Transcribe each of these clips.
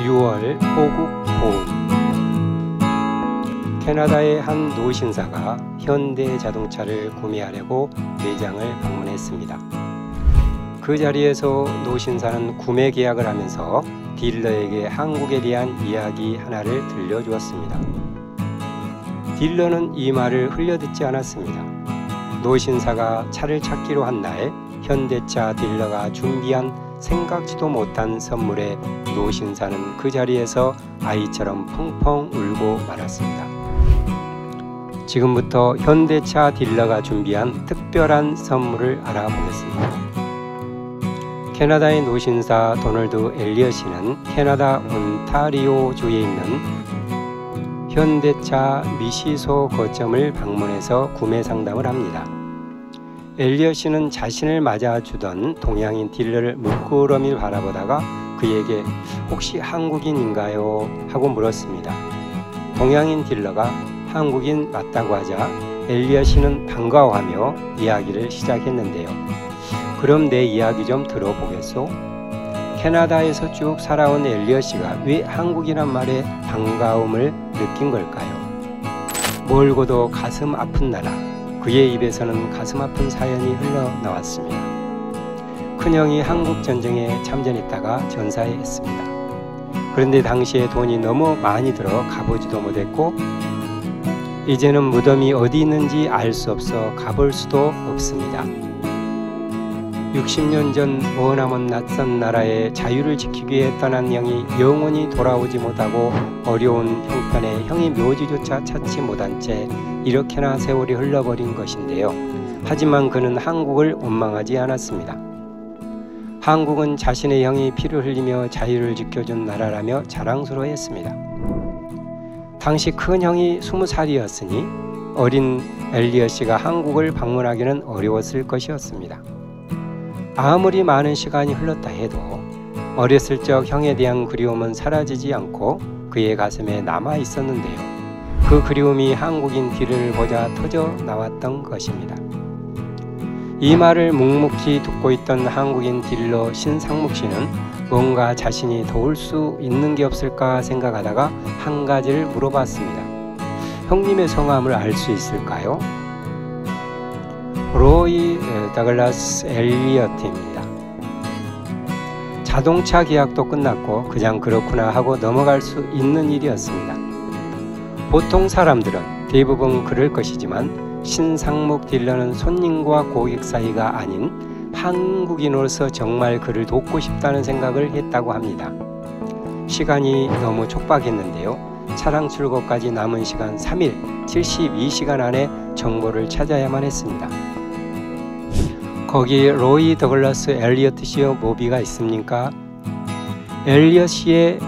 6월 호국 고운. 캐나다의 한 노신사가 현대자동차를 구매하려고 매장을 방문했습니다. 그 자리에서 노신사는 구매 계약을 하면서 딜러에게 한국에 대한 이야기 하나를 들려주었습니다. 딜러는 이 말을 흘려듣지 않았습니다. 노신사가 차를 찾기로 한 날 현대차 딜러가 준비한 생각지도 못한 선물에 노신사는 그 자리에서 아이처럼 펑펑 울고 말았습니다. 지금부터 현대차 딜러가 준비한 특별한 선물을 알아보겠습니다. 캐나다의 노신사 도널드 엘리엇이는 캐나다 온타리오주에 있는 현대차 미시소 거점을 방문해서 구매 상담을 합니다. 엘리엇이는 자신을 맞아주던 동양인 딜러를 물끄러미 바라보다가 그에게 혹시 한국인인가요? 하고 물었습니다. 동양인 딜러가 한국인 맞다고 하자 엘리엇이는 반가워하며 이야기를 시작했는데요. 그럼 내 이야기 좀 들어보겠소? 캐나다에서 쭉 살아온 엘리엇이가 왜 한국이란 말에 반가움을 느낀 걸까요? 멀고도 가슴 아픈 나라, 그의 입에서는 가슴 아픈 사연이 흘러나왔습니다. 큰형이 한국전쟁에 참전했다가 전사했습니다. 그런데 당시에 돈이 너무 많이 들어 가보지도 못했고 이제는 무덤이 어디 있는지 알 수 없어 가볼 수도 없습니다. 60년 전 머나먼 낯선 나라의 자유를 지키기 위해 떠난 형이 영원히 돌아오지 못하고 어려운 형편에 형의 묘지조차 찾지 못한 채 이렇게나 세월이 흘러버린 것인데요. 하지만 그는 한국을 원망하지 않았습니다. 한국은 자신의 형이 피를 흘리며 자유를 지켜준 나라라며 자랑스러워했습니다. 당시 큰 형이 20살이었으니 어린 엘리엇이가 한국을 방문하기는 어려웠을 것이었습니다. 아무리 많은 시간이 흘렀다 해도 어렸을 적 형에 대한 그리움은 사라지지 않고 그의 가슴에 남아 있었는데요. 그 그리움이 한국인 딜러를 보자 터져 나왔던 것입니다. 이 말을 묵묵히 듣고 있던 한국인 딜러 신상묵 씨는 뭔가 자신이 도울 수 있는 게 없을까 생각하다가 한 가지를 물어봤습니다. 형님의 성함을 알 수 있을까요? 로이 더글라스 엘리엇입니다. 자동차 계약도 끝났고 그냥 그렇구나 하고 넘어갈 수 있는 일이었습니다. 보통 사람들은 대부분 그럴 것이지만 신상묵 딜러는 손님과 고객 사이가 아닌 한국인으로서 정말 그를 돕고 싶다는 생각을 했다고 합니다. 시간이 너무 촉박했는데요. 차량 출고까지 남은 시간 3일, 72시간 안에 정보를 찾아야만 했습니다. 거기 로이 더글라스 엘리엇 씨의 묘비가 있습니까? 엘리엇 씨의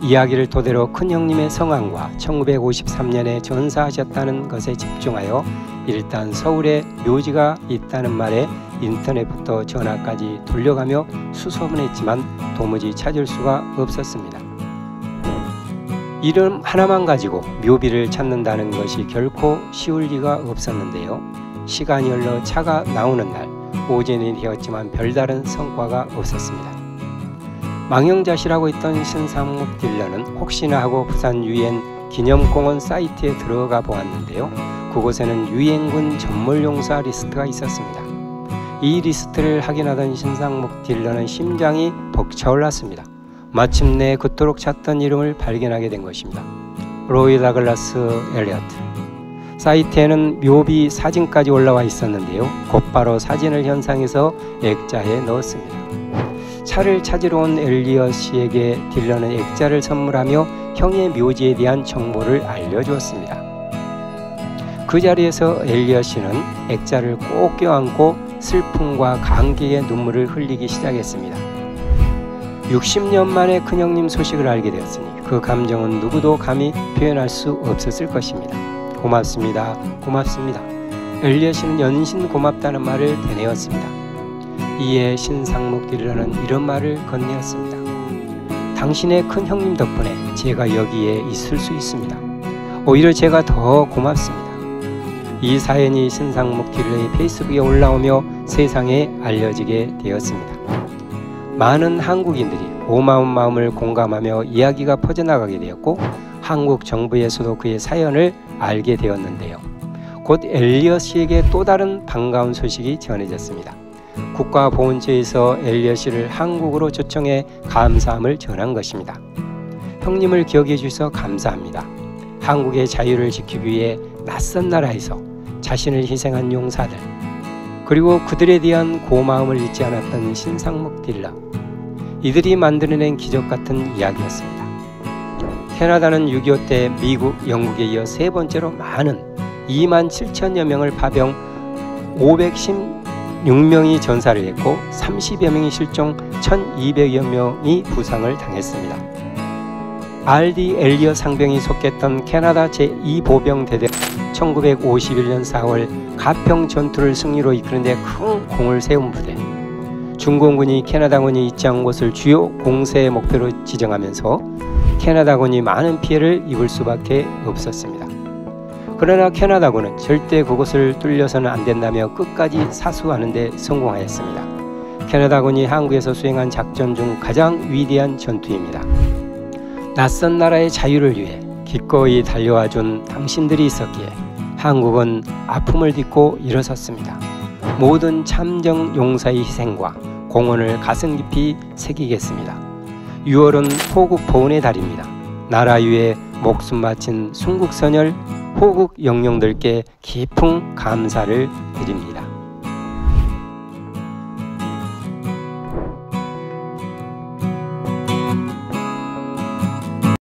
이야기를 토대로 큰형님의 성함과 1953년에 전사하셨다는 것에 집중하여 일단 서울에 묘지가 있다는 말에 인터넷부터 전화까지 돌려가며 수소문했지만 도무지 찾을 수가 없었습니다. 이름 하나만 가지고 묘비를 찾는다는 것이 결코 쉬울 리가 없었는데요. 시간이 흘러 차가 나오는 날 오전이 되었지만 별다른 성과가 없었습니다. 망연자실하고 있던 신상묵 딜러는 혹시나 하고 부산 유엔 기념공원 사이트에 들어가 보았는데요. 그곳에는 유엔군 전몰용사 리스트가 있었습니다. 이 리스트를 확인하던 신상묵 딜러는 심장이 벅차올랐습니다. 마침내 그토록 찾던 이름을 발견하게 된 것입니다. 로이 더글라스 엘리엇. 사이트에는 묘비 사진까지 올라와 있었는데요. 곧바로 사진을 현상해서 액자에 넣었습니다. 차를 찾으러 온 엘리엇 씨에게 딜러는 액자를 선물하며 형의 묘지에 대한 정보를 알려주었습니다. 그 자리에서 엘리엇 씨는 액자를 꼭 껴안고 슬픔과 감격의 눈물을 흘리기 시작했습니다. 60년 만에 큰형님 소식을 알게 되었으니 그 감정은 누구도 감히 표현할 수 없었을 것입니다. 고맙습니다. 고맙습니다. 엘리엇 씨는 연신 고맙다는 말을 되뇌었습니다. 이에 신상묵 딜러는 이런 말을 건네었습니다. 당신의 큰 형님 덕분에 제가 여기에 있을 수 있습니다. 오히려 제가 더 고맙습니다. 이 사연이 신상묵 딜러의 페이스북에 올라오며 세상에 알려지게 되었습니다. 많은 한국인들이 고마운 마음을 공감하며 이야기가 퍼져나가게 되었고 한국 정부에서도 그의 사연을 알게 되었는데요. 곧 엘리엇씨에게 또 다른 반가운 소식이 전해졌습니다. 국가보훈처에서 엘리엇씨를 한국으로 초청해 감사함을 전한 것입니다. 형님을 기억해 주셔서 감사합니다. 한국의 자유를 지키기 위해 낯선 나라에서 자신을 희생한 용사들, 그리고 그들에 대한 고마움을 잊지 않았던 신상목 딜러, 이들이 만들어낸 기적 같은 이야기였습니다. 캐나다는 6.25 때 미국, 영국에 이어 세 번째로 많은 27,000여 명을 파병 516명이 전사를 했고 30여 명이 실종, 1,200여 명이 부상을 당했습니다. R.D. 엘리엇 상병이 속했던 캐나다 제2보병대대 1951년 4월 가평 전투를 승리로 이끄는 데 큰 공을 세운 부대, 중공군이 캐나다군이 있지 곳을 주요 공세의 목표로 지정하면서 캐나다군이 많은 피해를 입을 수밖에 없었습니다. 그러나 캐나다군은 절대 그곳을 뚫려서는 안 된다며 끝까지 사수하는 데 성공하였습니다. 캐나다군이 한국에서 수행한 작전 중 가장 위대한 전투입니다. 낯선 나라의 자유를 위해 기꺼이 달려와준 당신들이 있었기에 한국은 아픔을 딛고 일어섰습니다. 모든 참정 용사의 희생과 공헌을 가슴 깊이 새기겠습니다. 6월은 호국 보훈의 달입니다. 나라 위에 목숨 바친 순국선열 호국 영령들께 깊은 감사를 드립니다.